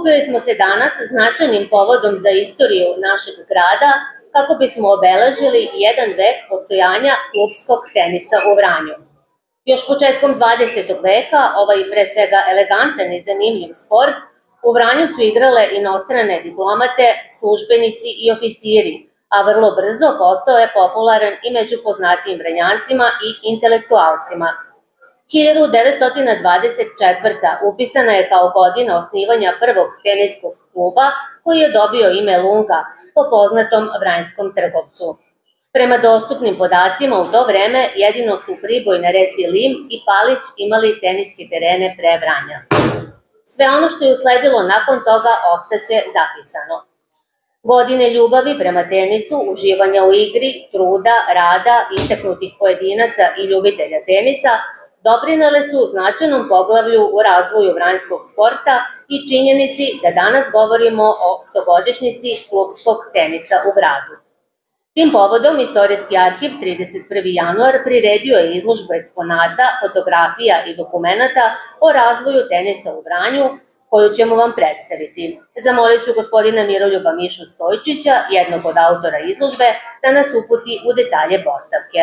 Okupili smo se danas značajnim povodom za istoriju našeg grada kako bismo obeležili jedan vek postojanja klupskog tenisa u Vranju. Još početkom 20. veka ovaj pre svega elegantan i zanimljiv sport u Vranju su igrale inostrane diplomate, službenici i oficiri, a vrlo brzo postao je popularan i među poznatijim Vranjancima i intelektualcima. 1924. upisana je kao godina osnivanja prvog teniskog kluba koji je dobio ime Lunga po poznatom vranjskom trgovcu. Prema dostupnim podacima u to vreme jedino su Priboj na reci Lim i Palić imali teniske terene pre Vranja. Sve ono što je usledilo nakon toga ostaće zapisano. Godine ljubavi prema tenisu, uživanja u igri, truda, rada, istaknutih pojedinaca i ljubitelja tenisa doprinele su značajnom poglavlju u razvoju vranjskog sporta i činjenici da danas govorimo o 100-godišnjici klupskog tenisa u gradu. Tim povodom Istorijski arhiv 31. januar priredio je izložbu eksponata, fotografija i dokumenata o razvoju tenisa u Vranju, koju ćemo vam predstaviti. Zamolit ću gospodina Miroljuba Mišu Stojčića, jednog od autora izložbe, da nas uputi u detalje postavke.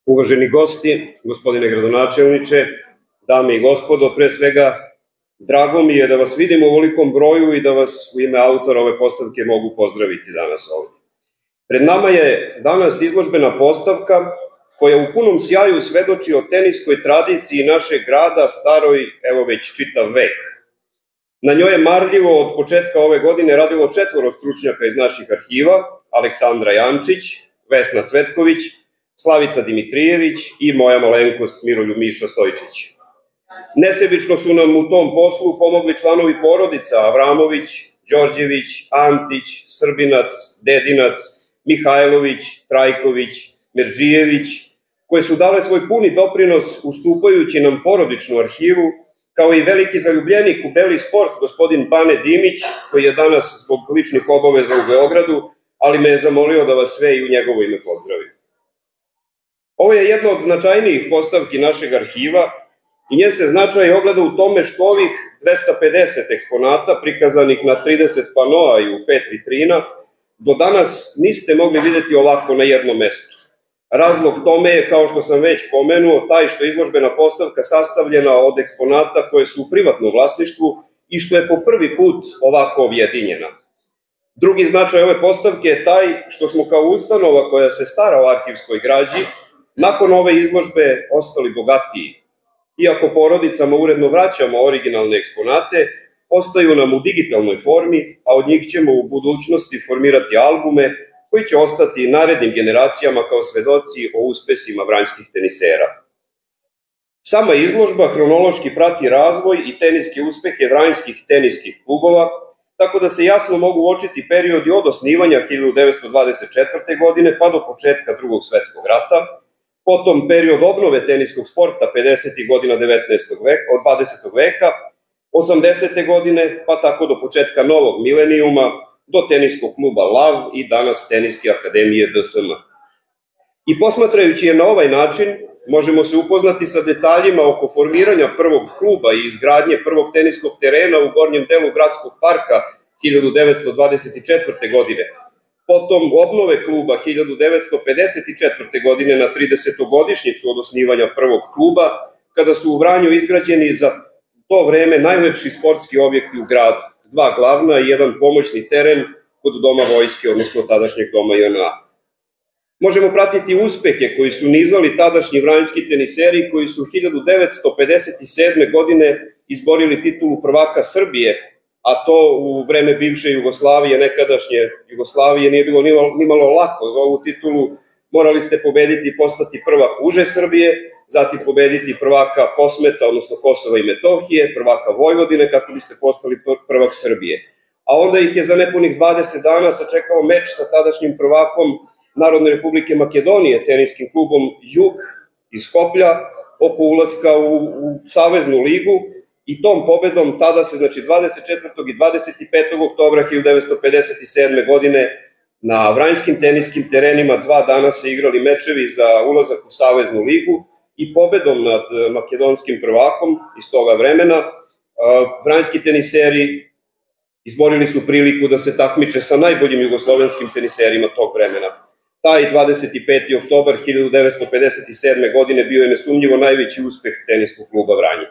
Uvaženi gosti, gospodine gradonačelniče, dame i gospodo, pre svega drago mi je da vas vidim u ovolikom broju i da vas u ime autora ove postavke mogu pozdraviti danas ovde. Pred nama je danas izložbena postavka koja u punom sjaju svedoči o teniskoj tradiciji našeg grada staroj, evo već čitav vek. Na njoj je marljivo od početka ove godine radilo 4 stručnjaka iz naših arhiva, Aleksandra Jančić, Vesna Cvetković, Slavica Dimitrijević i moja malenkost Miroljub Miša Stojčić. Nesebično su nam u tom poslu pomogli članovi porodica Avramović, Đorđević, Antić, Srbinac, Dedinac, Mihajlović, Trajković, Merdžijević, koje su dale svoj puni doprinos ustupajući nam porodičnu arhivu, kao i veliki zaljubljenik u beli sport gospodin Bane Dimić, koji je danas zbog ličnih obaveza u Beogradu, ali me je zamolio da vas sve i u njegovo ime pozdravim. Ovo je jedna od značajnijih postavki našeg arhiva i njen se značaj ogleda u tome što ovih 250 eksponata prikazanih na 30 panoa i u 5 vitrina do danas niste mogli videti ovako na jednom mestu. Razlog tome je, kao što sam već pomenuo, taj što je izložbena postavka sastavljena od eksponata koje su u privatnom vlasništvu i što je po prvi put ovako objedinjena. Drugi značaj ove postavke je taj što smo kao ustanova koja se stara o arhivskoj građi nakon ove izložbe ostali bogatiji. Iako porodicama uredno vraćamo originalne eksponate, ostaju nam u digitalnoj formi, a od njih ćemo u budućnosti formirati albume koji će ostati narednim generacijama kao svedoci o uspesima vranjskih tenisera. Sama izložba hronološki prati razvoj i teniske uspehe vranjskih teniskih klubova, tako da se jasno mogu uočiti periodi od osnivanja 1924. godine pa do početka Drugog svetskog rata, potom period obnove teniskog sporta 50. godina 20. veka, 80. godine, pa tako do početka novog milenijuma, do teniskog kluba Lav i danas Teniske akademije DSM. I posmatrajući je na ovaj način, možemo se upoznati sa detaljima oko formiranja prvog kluba i izgradnje prvog teniskog terena u gornjem delu Gradskog parka 1924. godine, potom obnove kluba 1954. godine na 30-godišnjicu od osnivanja prvog kluba, kada su u Vranju izgrađeni za to vreme najlepši sportski objekti u gradu, 2 glavna i 1 pomoćni teren kod Doma vojske, odnosno tadašnjeg Doma JNA. Možemo pratiti uspehe koji su nizali tadašnji vranjski teniseri koji su 1957. godine izborili titulu prvaka Srbije, a to u vreme bivše Jugoslavije, nekadašnje Jugoslavije, nije bilo nimalo lako. Za ovu titulu morali ste pobediti i postati prvak uže Srbije, zatim pobediti prvaka Kosmeta, odnosno Kosova i Metohije, prvaka Vojvodine, kako biste postali prvak Srbije. A onda ih je za nepunih 20 dana sačekao meč sa tadašnjim prvakom Narodne republike Makedonije, teniskim klubom Jug iz Skoplja, oko ulaska u Saveznu ligu, i tom pobedom tada se, znači 24. i 25. oktobra 1957. godine, Na vranjskim teniskim terenima 2 dana se igrali mečevi za ulazak u Saveznu ligu i pobedom nad makedonskim prvakom iz toga vremena vranjski teniseri izborili su priliku da se takmiče sa najboljim jugoslovenskim teniserima tog vremena. Taj 25. oktobar 1957. godine bio je nesumnjivo najveći uspeh teniskog kluba Vranje.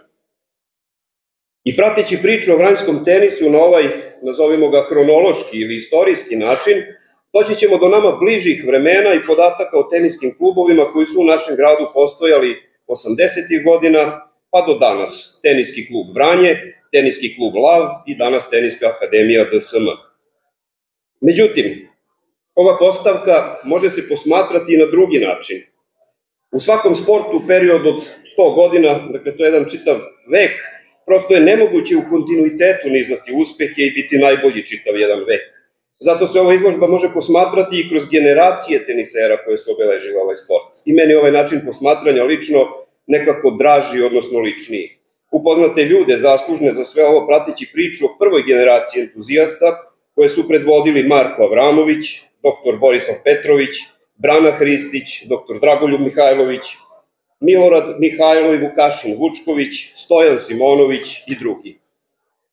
I prateći priču o vranjskom tenisu na ovaj, nazovimo ga hronološki ili istorijski način, doći ćemo do nama bližih vremena i podataka o teniskim klubovima koji su u našem gradu postojali 80. godina pa do danas. Teniski klub Vranje, teniski klub Lav i danas Teniska akademija DSM. Međutim, ova postavka može se posmatrati i na drugi način. U svakom sportu period od 100 godina, dakle to je jedan čitav vek, prosto je nemoguće u kontinuitetu nizati uspehe i biti najbolji čitav jedan vek. Zato se ova izložba može posmatrati i kroz generacije tenisera koje su obeležile ovaj sport. I meni ovaj način posmatranja lično nekako draži, odnosno ličniji. Upoznate ljude zaslužne za sve ovo prateći priču o prvoj generaciji entuzijasta koje su predvodili Marko Avramović, dr. Borisav Petrović, Brana Hristić, dr. Dragoljub Mihajlović, Milorad Mihajlo i Vukašin Vučković, Stojan Simonović i drugi.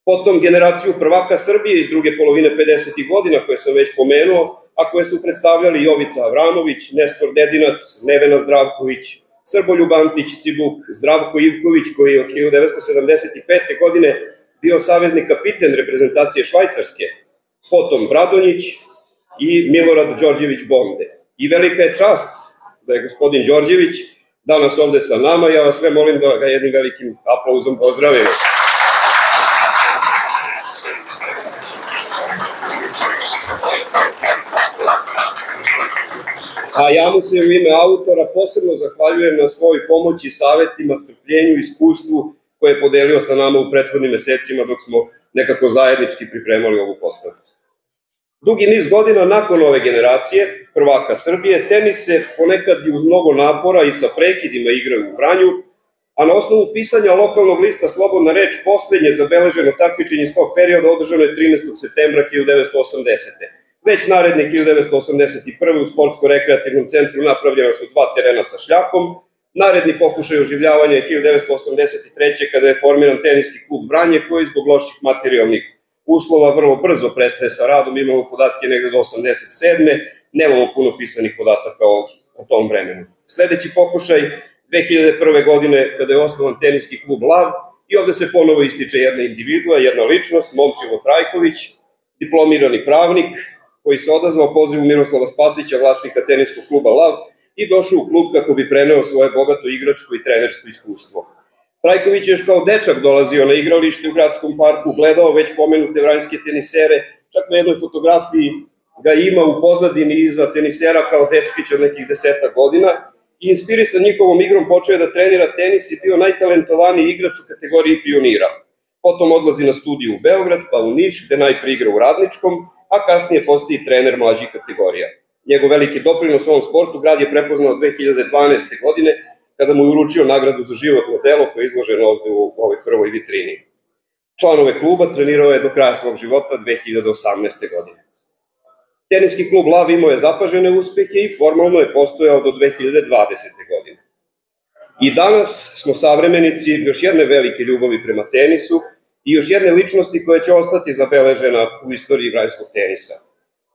Potom generaciju prvaka Srbije iz druge polovine 50. godina koje sam već pomenuo, a koje su predstavljali Jovica Avramović, Nestor Dedinac, Nevena Zdravković, Srboljub Antić Cibuk, Zdravko Ivković koji je od 1975. godine bio savezni kapiten reprezentacije Švajcarske, potom Bradonjić i Milorad Đorđević Bonde. I velika je čast da je gospodin Đorđević danas ovde sa nama. Ja vas sve molim da ga jednim velikim aplauzom pozdravimo. A ja mu se u ime autora posebno zahvaljujem na svoj pomoći, savetima, strpljenju i iskustvu koje je podelio sa nama u prethodnim mesecima dok smo nekako zajednički pripremali ovu postavku. Dugi niz godina nakon ove generacije, prvaka Srbije, tenis se ponekad i uz mnogo napora i sa prekidima igraju u Vranju, a na osnovu pisanja lokalnog lista Slobodna reč poslednje zabeleženo takmičenje iz tog perioda održano je 13. septembra 1980. Već naredne 1981. u sportsko-rekreativnom centru napravljena su 2 terena sa šljakom, naredni pokušaj oživljavanja je 1983. kada je formiran teniski klub Vranje koji zbog loših materijalnih uslova vrlo brzo prestaje sa radom, imamo podatke negde do 87. Nemamo puno pisanih podataka o tom vremenu. Sledeći pokušaj 2001. godine kada je osnovan teniski klub Lav i ovde se ponovo ističe jedna individua, jedna ličnost, Momčilo Trajković, diplomirani pravnik koji se odazvao pozivu Miroslava Spasića, vlasnika teniskog kluba Lav i došao u klub kako bi preneo svoje bogato igračko i trenersko iskustvo. Trajković je još kao dečak dolazio na igralište u gradskom parku, gledao već pomenute vranjske tenisere, čak na jednoj fotografiji ga ima u pozadini iza tenisera kao dečkić od nekih 10 godina i inspirisan njihovom igrom počeo je da trenira tenis i bio najtalentovaniji igrač u kategoriji pionira. Potom odlazi na studiju u Beograd, pa u Niš, gde najpre igra u Radničkom, a kasnije postaje trener mlađih kategorija. Njegov veliki doprinos ovom sportu grad je prepoznao 2012. godine, kada mu je uručio nagradu za životno delo koje je izloženo ovde u ovoj prvoj vitrini. Članove kluba trenirao je do kraja svog života 2018. godine. Teniski klub Lav imao je zapažene uspehe i formalno je postojao do 2020. godine. I danas smo savremenici još jedne velike ljubavi prema tenisu i još jedne ličnosti koja će ostati zabeležena u istoriji vranjskog tenisa.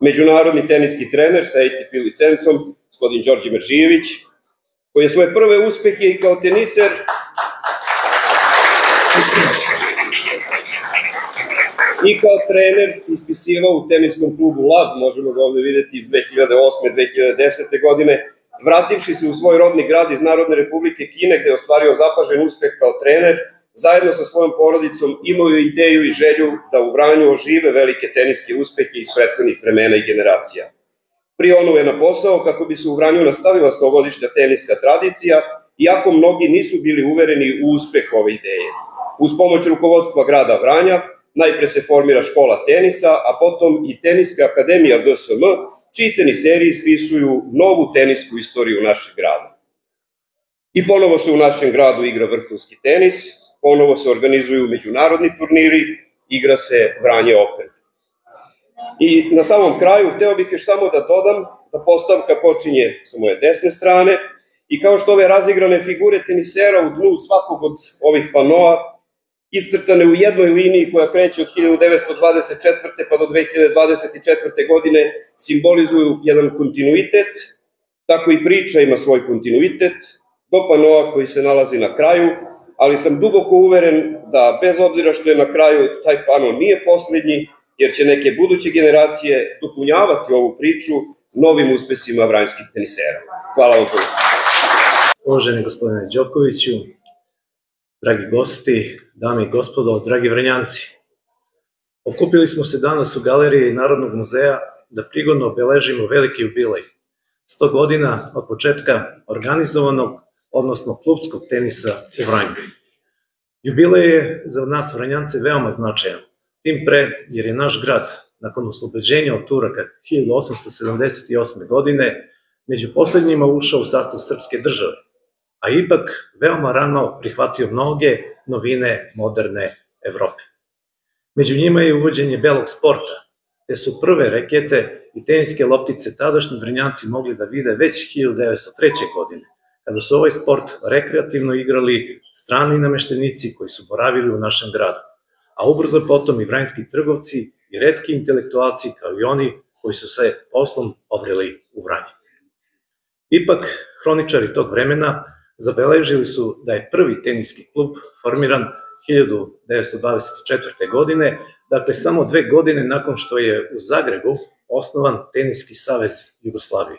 Međunarodni teniski trener sa ATP licencom, gospodin Đorđe Meržijević, koji je svoje prve uspehe i kao teniser i kao trener ispisivao u teniskom klubu Lav, možemo ga ovde videti iz 2008-2010. godine, vrativši se u svoj rodni grad iz Narodne Republike Kine, gde je ostvario zapažen uspeh kao trener, zajedno sa svojom porodicom imao je ideju i želju da u Vranju ožive velike teniske uspehe iz prethodnih vremena i generacija. Prionuo je na posao kako bi se u Vranju nastavila 100-godišnja teniska tradicija, iako mnogi nisu bili uvereni u uspeh ove ideje. Uz pomoć rukovodstva grada Vranja, najpre se formira škola tenisa, a potom i Teniska akademija DSM, čiji teniseri ispisuju novu tenisku istoriju našeg grada. I ponovo se u našem gradu igra vrhunski tenis, ponovo se organizuju međunarodni turniri, igra se Vranje Open. I na samom kraju hteo bih još samo da dodam da postavka počinje sa moje desne strane i kao što ove razigrane figure tenisera u dnu svakog od ovih panoa, iscrtane u jednoj liniji koja kreće od 1924. pa do 2024. godine, simbolizuju jedan kontinuitet, tako i priča ima svoj kontinuitet, do panoa koji se nalazi na kraju, ali sam duboko uveren da bez obzira što je na kraju, taj pano nije poslednji, jer će neke buduće generacije dopunjavati ovu priču novim uspesima vranjskih tenisera. Hvala vam. Uvaženi gospodine Đokoviću, dragi gosti, dame i gospodo, dragi Vrnjanci, okupili smo se danas u galeriji Narodnog muzeja da prigodno obeležimo veliki jubilej, 100 godina od početka organizovanog, odnosno klupskog tenisa u Vranju. Jubilej je za nas Vranjance veoma značajan, tim pre jer je naš grad, nakon oslobođenja od Turaka 1878. godine, među poslednjima ušao u sastav srpske države, a ipak veoma rano prihvatio mnoge novine moderne Evrope. Među njima je uvođenje belog sporta, te su prve rekete i teniske loptice tadašnji Vrnjanci mogli da vide već 1903. godine, kada su ovaj sport rekreativno igrali strani nameštenici koji su boravili u našem gradu, a ubrzo potom i vranjski trgovci i retki intelektualci kao i oni koji su se poslom obreli u Vranje. Ipak, hroničari tog vremena zabeležili su da je prvi teniski klub formiran 1924. godine, dakle samo 2 godine nakon što je u Zagrebu osnovan Teniski savez Jugoslavije.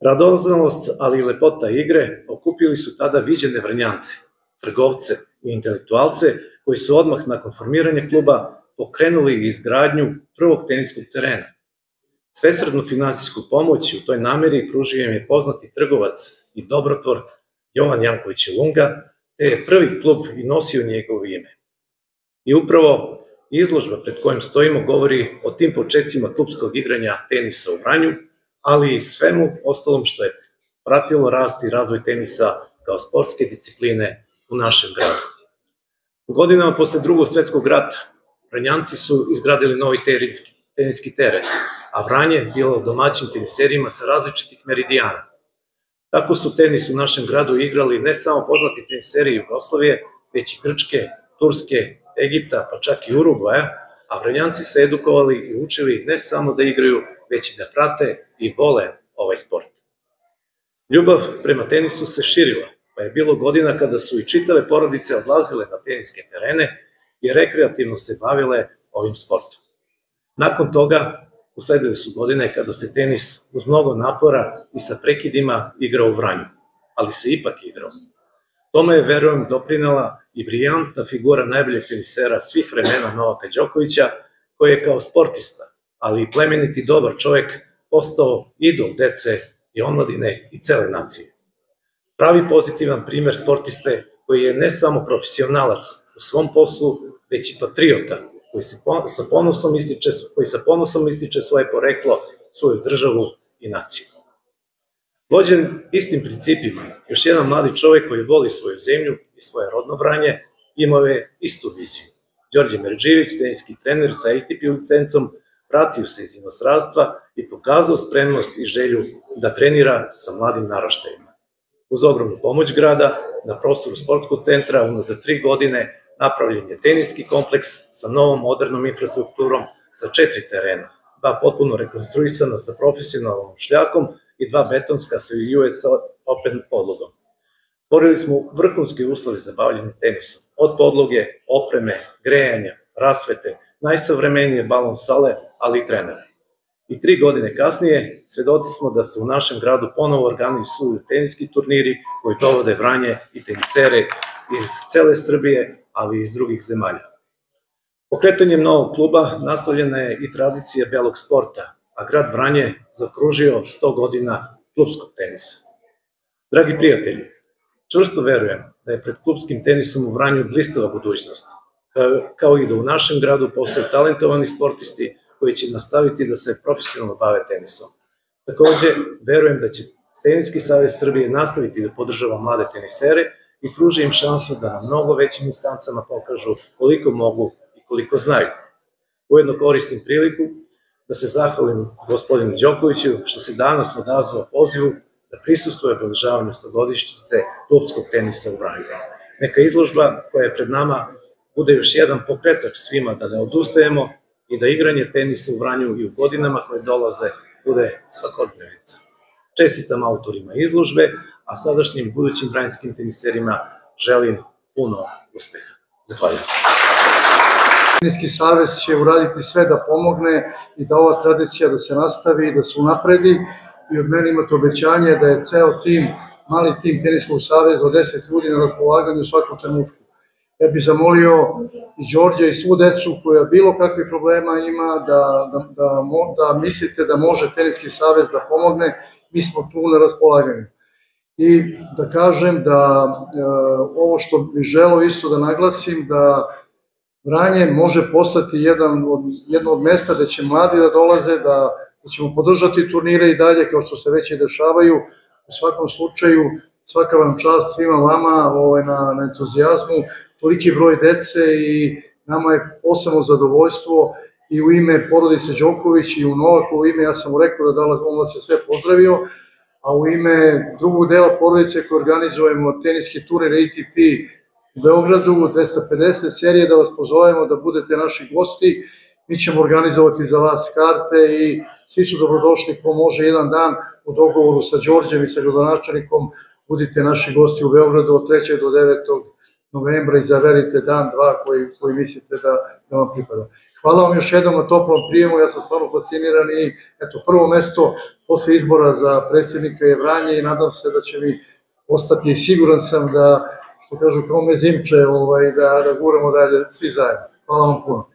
Radoznalost, ali i lepota igre okupili su tada viđene Vrnjance, trgovce i intelektualce koji su odmah nakon formiranja kluba pokrenuli izgradnju prvog teniskog terena. Svesrdnu finansijsku pomoć u toj nameri pružio im je poznati trgovac i dobrotvor Jovan Janković Lunga, te je prvi klub i nosio njegovo ime. I upravo izložba pred kojom stojimo govori o tim početcima klupskog igranja tenisa u Vranju, ali i svemu ostalom što je pratilo rast i razvoj tenisa kao sportske discipline u našem gradu. U godinama posle Drugog svetskog rata Vranjanci su izgradili novi teniski teren, a Vranje bilo domaćin teniserima sa različitih meridijana. Tako su tenis u našem gradu igrali ne samo poznati teniseri Jugoslavije, već i Grčke, Turske, Egipta, pa čak i Urugvaja, a Vranjanci se edukovali i učili ne samo da igraju, već i da prate i vole ovaj sport. Ljubav prema tenisu se širila, pa je bilo godina kada su i čitave porodice odlazile na teniske terene i rekreativno se bavile ovim sportom. Nakon toga usledile su godine kada se tenis uz mnogo napora i sa prekidima igrao u Vranju, ali se ipak igrao. Tome je, verujem, doprinela i briljantna figura najboljeg tenisera svih vremena Novaka Đokovića, koji je kao sportista, ali i plemeniti dobar čovek, postao idol dece i omladine i cele nacije. Pravi pozitivan primer sportiste koji je ne samo profesionalac u svom poslu, već i patriota, koji sa ponosom ističe svoje poreklo, svoju državu i naciju. Vođen istim principima, još jedan mladi čovek koji voli svoju zemlju i svoje rodno Vranje, imao je istu viziju. Đorđe Meredživić, teniski trener sa ATP licencom, vratio se iz inostranstva i pokazao spremnost i želju da trenira sa mladim naraštajima. Uz ogromnu pomoć grada, na prostoru sportskog centra unazad 3 godine napravljen je teniski kompleks sa novom modernom infrastrukturom sa 4 terena, 2 potpuno rekonstruisana sa profesionalnom šljakom i 2 betonska sa US Open podlogom. Stvorili smo vrhunske uslove za bavljanje tenisom, od podloge, opreme, grejanja, rasvete, najsavremenije balon sale, ali i trenera. I 3 godine kasnije svedoci smo da se u našem gradu ponovo organizuju teniski turniri koji dovode Vranje i tenisere iz cele Srbije, ali i iz drugih zemalja. Pokretanjem novog kluba nastavljena je i tradicija belog sporta, a grad Vranje zakružio 100 godina klupskog tenisa. Dragi prijatelji, čvrsto verujem da je pred klupskim tenisom u Vranju blistava budućnost, kao i da u našem gradu postoje talentovani sportisti koji će nastaviti da se profesionalno bave tenisom. Takođe, verujem da će Teniski savez Srbije nastaviti da podržava mlade tenisere i pruži im šansu da na mnogo većim instancama pokažu koliko mogu i koliko znaju. Ujedno koristim priliku da se zahvalim gospodinu Đokoviću što se danas odazvao pozivu da prisustvuje obeležavanju 100-godišnjice klupskog tenisa u Vranju. Neka izložba koja je pred nama bude još jedan pokretač svima da ne odustajemo i da igranje tenisa u Vranju i u godinama koje dolaze bude svakodnevnica. Čestitam autorima izložbe, a sadašnjim i budućim vranjskim teniserima želim puno uspeha. Zahvaljujem. Teniski savez će uraditi sve da pomogne i da ova tradicija da se nastavi i da se unapredi i od mene imate obećanje da je ceo tim, mali tim Teniskog saveza od 10 ljudi na raspolaganju u svakom trenutku. Ja bih zamolio i Đorđa i svu decu koja bilo kakvih problema ima da mislite da može Teniski savez da pomogne, mi smo tu na raspolaganju. I da kažem da ovo što bih želeo isto da naglasim, da Vranje može postati jedno od mesta gde će mladi da dolaze, da ćemo podržati turnire i dalje kao što se već i dešavaju. U svakom slučaju, svaka vam čast svima vama na entuzijazmu, toliki broj dece i nama je posebno zadovoljstvo i u ime porodice Đoković i u Novakovo ime, ja sam mu rekao da on vas je sve pozdravio, a u ime drugog dela porodice koje organizujemo teniski turnir ATP u Beogradu, 250 serije, da vas pozovemo da budete naši gosti. Mi ćemo organizovati za vas karte i svi su dobrodošli ko može jedan dan u dogovoru sa Đorđem i sa gradonačelnikom. Budite naši gosti u Beogradu od 3. do 9. novembra i zaverite dan, dva koji mislite da vam pripada. Hvala vam još jednom na toplom prijemu, ja sam stvarno fasciniran i eto, prvo mesto posle izbora za predsjednika je Vranje i nadam se da će mi ostati i siguran sam da, što kažu, kao mezimče, da guramo dalje svi zajedno. Hvala vam puno.